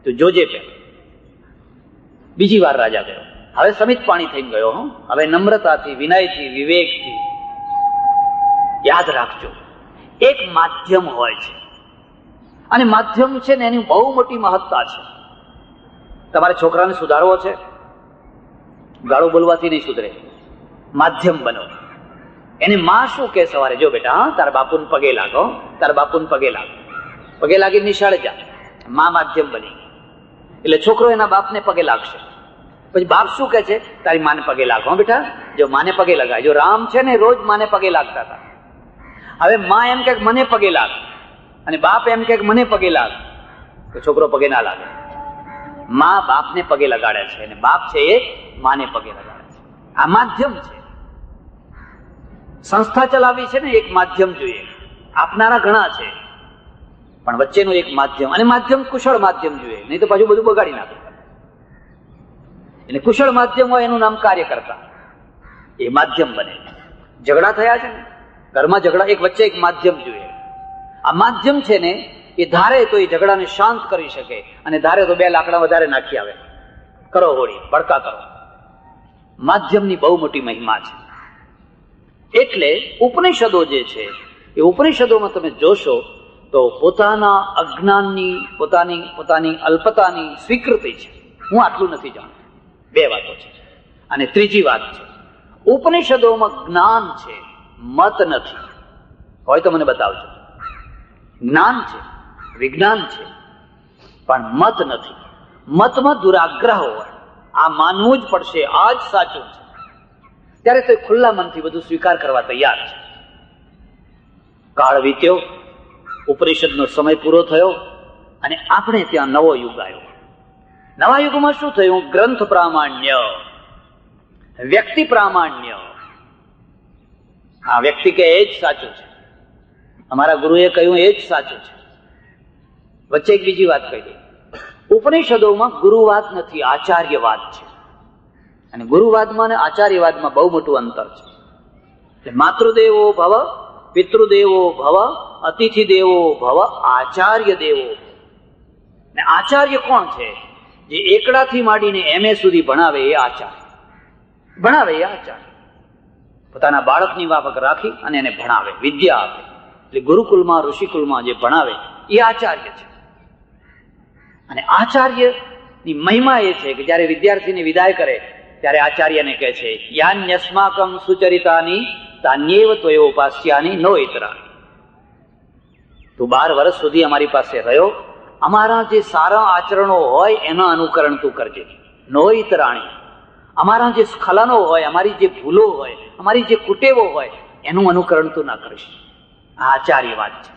તો જોજે. બીજી વાર રાજા ગયો. હવે સમિત પાણી થઈને ગયો. હવે નમ્રતાથી, વિનયથી, વિવેકથી. યાદ રાખજો, એક માધ્યમ હોય છે, અને માધ્યમ છે ને એની બહુ મોટી મહત્તા છે. તમારે છોકરાને સુધારવો છે, ગાળો બોલવાથી નહીં સુધરે. માધ્યમ બનો. એને માં શું કે સવારે, જો બેટા, હા, તારા બાપુને પગે લાગો, તારા બાપુને પગે લાગો. પગે લાગી નિશાળે જા. માં માધ્યમ બની. એટલે છોકરો એના બાપને પગે લાગશે. પછી બાપ શું કે છે, તારી માને પગે લાગો બેટા. જો માને પગે લગાય. જો રામ છે ને રોજ માને પગે લાગતા હતા. હવે માં એમ કે મને પગે લાગ, અને બાપ એમ કે મને પગે લાગ, તો છોકરો પગે ના લાગે. માં બાપને પગે લગાડે છે, અને બાપ છે એ માને પગે લગાડે છે. આ માધ્યમ છે. સંસ્થા ચલાવવી છે ને, એક માધ્યમ જોઈએ. આપનારા ઘણા છે, પણ વચ્ચેનું એક માધ્યમ, અને માધ્યમ કુશળ માધ્યમ જોઈએ, નહીં તો પાછું બધું બગાડી નાખે. એટલે કુશળ માધ્યમ હોય એનું નામ કાર્યકર્તા. એ માધ્યમ બને. ઝઘડા થયા છે ને ઘરમાં, ઝઘડા, એક વચ્ચે એક માધ્યમ જોઈએ. આ માધ્યમ છે ને એ ધારે તો એ ઝઘડાને શાંત કરી શકે, અને ધારે તો 2 લાકડા વધારે નાખી આવે. કરો હોળી, ભડકા કરો. માધ્યમની બહુ મોટી મહિમા છે. એટલે ઉપનિષદો જે છે એ ઉપનિષદોમાં તમે જોશો તો પોતાના અજ્ઞાનની, પોતાની અલ્પતાની સ્વીકૃતિ છે. હું આટલું નથી જાણતો. 2 વાતો છે. અને ત્રીજી વાત છે, ઉપનિષદોમાં જ્ઞાન છે, મત નથી. હોય તો મને બતાવજો. જ્ઞાન છે, વિજ્ઞાન છે, પણ મત નથી. મતમાં દુરાગ્રહ હોય. આ માનવું જ પડશે, આ જ સાચું છે. ત્યારે તો ખુલ્લા મનથી બધું સ્વીકાર કરવા તૈયાર છે. કાળ વીત્યો, ઉપનિષદનો સમય પૂરો થયો, અને આપણે ત્યાં નવો યુગ આવ્યો. નવા યુગમાં શું થયું? ગ્રંથ પ્રામાણ્ય, વ્યક્તિ પ્રામાણ્ય. આ વ્યક્તિ કે એ જ સાચું છે, અમારા ગુરુએ કહ્યું એ જ સાચું છે. વચ્ચે એક બીજી વાત કહી દઉં. ઉપનિષદોમાં ગુરુવાદ નથી, આચાર્યવાદ છે. અને ગુરુવાદમાં અને આચાર્યવાદમાં બહુ મોટું અંતર છે. એટલે માતૃદેવો ભવ, પિતૃદેવો ભવ, અતિથિ દેવો ભવ, આચાર્ય દેવો. ને આચાર્ય કોણ છે? જે એકડાથી માંડીને MA સુધી ભણાવે એ આચાર્ય. ભણાવે એ આચાર્ય. પોતાના બાળકની માફક રાખી અને એને ભણાવે, વિદ્યા આપે. એટલે ગુરુકુલમાં, ઋષિકુલમાં જે ભણાવે એ આચાર્ય છે. અને આચાર્યની મહિમા એ છે કે જયારે વિદ્યાર્થીને વિદાય કરે ત્યારે આચાર્યને કહે છે, યાન્યસ્માકમ સુચરિતાની તાન્યેવ ત્વયોપાસ્યાની નો ઇતરા. તું 12 વર્ષ સુધી અમારી પાસે રહ્યો, અમારા જે સારા આચરણો હોય એના અનુકરણ તું કરજે. નો ઇતરાણી. અમારા જે સ્ખલનો હોય, અમારી જે ભૂલો હોય, અમારી જે કુટેવો હોય એનું અનુકરણ તું ના કરીશ. આ આચાર્યવાદ છે.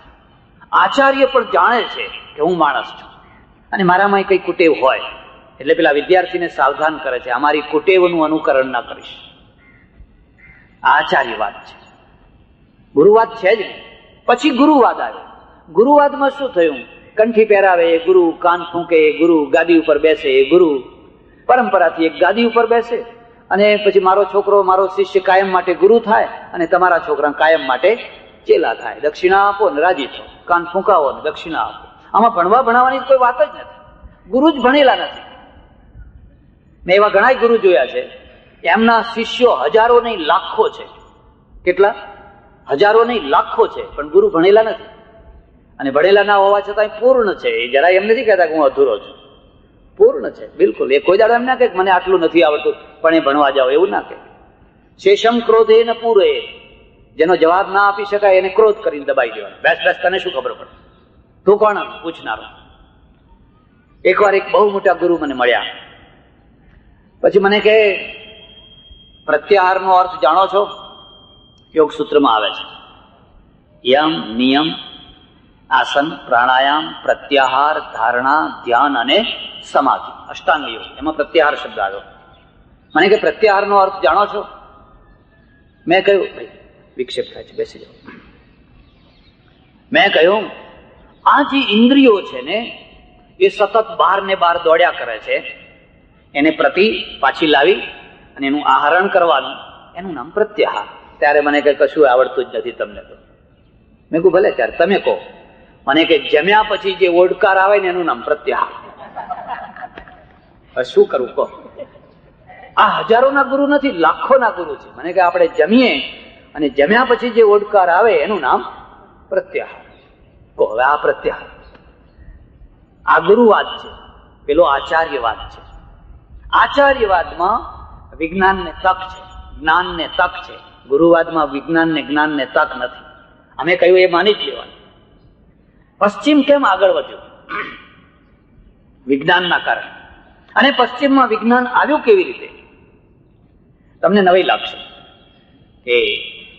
આચાર્ય પણ જાણે છે કે હું માણસ છું અને મારામાં કઈ કુટેવ હોય, એટલે પેલા વિદ્યાર્થીને સાવધાન કરે છે, અમારી કુટેવનું અનુકરણ ના કરીશ. આચાર્યવાદ છે. ગુરુવાદ છે જ નહીં. પછી ગુરુવાદ આવ્યો. ગુરુવાદમાં શું થયું? કંઠી પહેરાવે એ ગુરુ, કાન ફૂંકે એ ગુરુ, ગાદી ઉપર બેસે એ ગુરુ. પરંપરાથી એક ગાદી ઉપર બેસે, અને પછી મારો છોકરો, મારો શિષ્ય કાયમ માટે ગુરુ થાય, અને તમારા છોકરા કાયમ માટે ચેલા થાય. દક્ષિણા આપો ને રાજી થો, કાન ફૂંકાવો ને દક્ષિણા આપો. આમાં ભણવા ભણાવવાની કોઈ વાત જ નથી. ગુરુ જ ભણેલા નથી. મેં એવા ઘણા ગુરુ જોયા છે, એમના શિષ્યો હજારો નહીં લાખો છે. કેટલા? હજારો નહીં લાખો છે, પણ ગુરુ ભણેલા નથી. અને ભણેલા ના હોવા છતાં પૂર્ણ છે. એ જરા એમ નથી કહેતા કે હું અધૂરો છું. પૂર્ણ છે બિલકુલ. એ કોઈ દાડો એમ ના કહે કે મને આટલું નથી આવડતું પણ એ ભણવા જાઓ, એવું ના કહે. શેષમ ક્રોધે ન પૂરે. જેનો જવાબ ના આપી શકાય એને ક્રોધ કરીને દબાઈ દેવાનો. બેસ બેસ, તને શું ખબર પડે? તું કોણ પૂછનારો? એકવાર એક બહુ મોટા ગુરુ મને મળ્યા. પછી મને કહે, પ્રત્યાહારનો અર્થ જાણો છો? યોગ સૂત્રમાં આવે છે, યમ, નિયમ, આસન, પ્રાણાયામ, પ્રત્યાહાર, ધારણા, ધ્યાન અને સમાધિ. અષ્ટાંગ યોગ. એમાં પ્રત્યાહાર શબ્દ આવ્યો. મને કે પ્રત્યાહારનો અર્થ જાણો છો? મેં કહ્યું, ભાઈ વિક્ષેપ થાય છે, બેસી જાઓ. મેં કહ્યું, આ જે ઇન્દ્રિયો છે ને એ સતત બહાર ને બહાર દોડ્યા કરે છે, એને પ્રતિ પાછી લાવી અને એનું આહરણ કરવાનું, એનું નામ પ્રત્યાહાર. ત્યારે મને કે કશું આવડતું જ નથી તમને તો. મેં કહું ભલે ત્યારે તમે કહો. મને કે જમ્યા પછી જે ઓડકાર આવે ને એનું નામ પ્રત્યાહાર. શું કરવું કહો? આ હજારોના ગુરુ નથી, લાખોના ગુરુ છે. મને કે આપણે જમીએ અને જમ્યા પછી જે ઓડકાર આવે એનું નામ પ્રત્યાહાર. કહો હવે આ પ્રત્યાહાર. આ ગુરુવાદ છે, પેલો આચાર્યવાદ છે. આચાર્યવાદમાં વિજ્ઞાનને તક છે, જ્ઞાનને તક છે. ગુરુવાદમાં વિજ્ઞાનને જ્ઞાનને તક નથી. અમે કહ્યું એ માની જ લેવાનું. પશ્ચિમ કેમ આગળ વધ્યું? વિજ્ઞાનના કારણે. અને પશ્ચિમમાં વિજ્ઞાન આવ્યું કેવી રીતે? તમને નવી લાગશે કે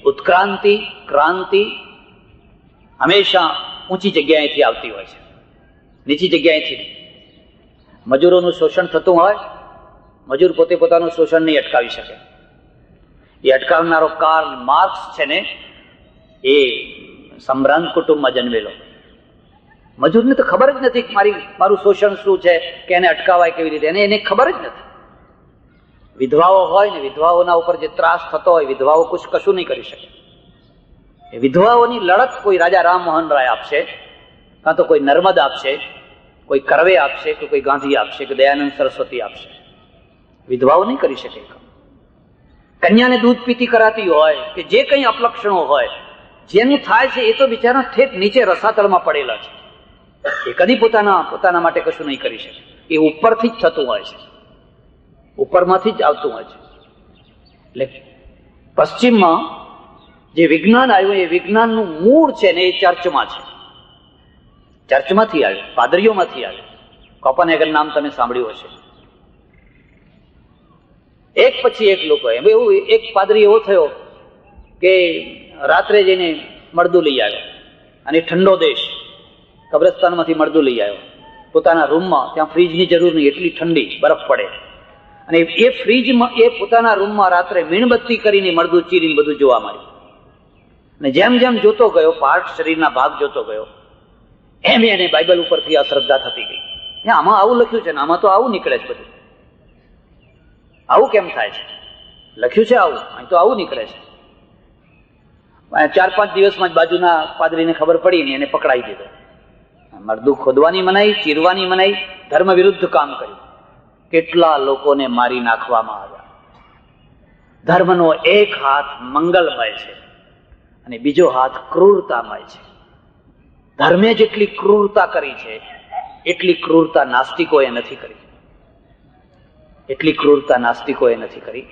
ઉત્ક્રાંતિ, ક્રાંતિ હંમેશા ઊંચી જગ્યાએથી આવતી હોય છે, નીચી જગ્યાએથી નહીં. મજૂરોનું શોષણ થતું હોય, મજૂર પોતે પોતાનું શોષણ નહીં અટકાવી શકે. એ અટકાવનારો કાર્લ માર્ક્સ છે ને, એ સંભ્રાંત કુટુંબમાં જન્મેલો. મજૂરને તો ખબર જ નથી કે મારું શોષણ શું છે, કે એને અટકાવાય કેવી રીતે, એને ખબર જ નથી. વિધવાઓ હોય ને, વિધવાઓના ઉપર જે ત્રાસ થતો હોય, વિધવાઓ કશું નહીં કરી શકે. એ વિધવાઓની લડત કોઈ રાજા રામમોહન રાય આપશે, કાં તો કોઈ નર્મદ આપશે, કોઈ કરવે આપશે, કે કોઈ ગાંધી આપશે, કે દયાનંદ સરસ્વતી આપશે. વિધવાઓ નહીં કરી શકે. કન્યાને દૂધ પીતી કરાતી હોય, કે જે કંઈ અપલક્ષણો હોય, જેનું થાય છે એ તો બિચારા ઠેઠ નીચે રસાતળમાં પડેલા છે. એ કદી પોતાના માટે કશું નહીં કરી શકે. એ ઉપરથી જ થતું હોય છે, ઉપરમાંથી જ આવતું હોય છે. એટલે પશ્ચિમમાં જે વિજ્ઞાન આવ્યું, એ વિજ્ઞાનનું મૂળ છે ને એ ચર્ચમાં છે. ચર્ચમાંથી આવ્યું, પાદરીઓમાંથી આવ્યું. કોપનહેગન નામ તમે સાંભળ્યું હશે. એક પછી એક લોકો, એવું એક પાદરી એવો થયો કે રાત્રે જઈને મરદું લઈ આવ્યો, અને ઠંડો દેશ, કબ્રસ્તાનમાંથી મરદું લઈ આવ્યો પોતાના રૂમમાં. ત્યાં ફ્રીજની જરૂર નહીં, એટલી ઠંડી બરફ પડે. અને એ ફ્રીજમાં, એ પોતાના રૂમમાં રાત્રે મીણબત્તી કરીને મરદું ચીરીને બધું જોવા માંડ્યું. અને જેમ જેમ જોતો ગયો, પાર્ટ શરીરના ભાગ જોતો ગયો, એમ એને બાઇબલ ઉપરથી અશ્રદ્ધા થતી ગઈ. આમાં આવું લખ્યું છે ને, આમાં તો આવું નીકળે છે બધું. આવું કેમ થાય છે? લખ્યું છે આવું, અહીં તો આવું નીકળે છે. 4-5 દિવસમાં જ બાજુના પાદરીને ખબર પડી ને એને પકડાઈ દીધો. મરદું ખોદવાની મનાઈ, ચીરવાની મનાઈ, ધર્મ વિરુદ્ધ કામ કર્યું. કેટલા લોકોને મારી નાખવામાં આવ્યા. ધર્મનો એક હાથ મંગલમય છે અને બીજો હાથ ક્રૂરતામય છે. ધર્મે જેટલી ક્રૂરતા કરી છે, એટલી ક્રૂરતા નાસ્તિકોએ નથી કરી. એટલી ક્રૂરતા નાસ્તિકોએ નથી કરી.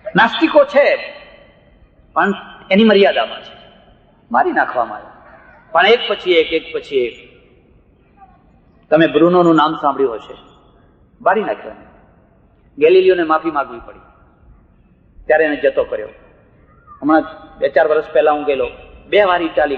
નાસ્તિકો છે પણ એની મર્યાદામાં છે, મારી નાખવામાં આવે. પણ એક પછી એક. તમે બ્રુનોનું નામ સાંભળ્યું હશે, બારી નાખ્યો. ગેલિલિયોને માફી માંગવી પડી, ત્યારે એને જતો કર્યો. હમણાં 2-4 વર્ષ પહેલા હું ગયેલો, 2 વાર ઇટાલી ગયો.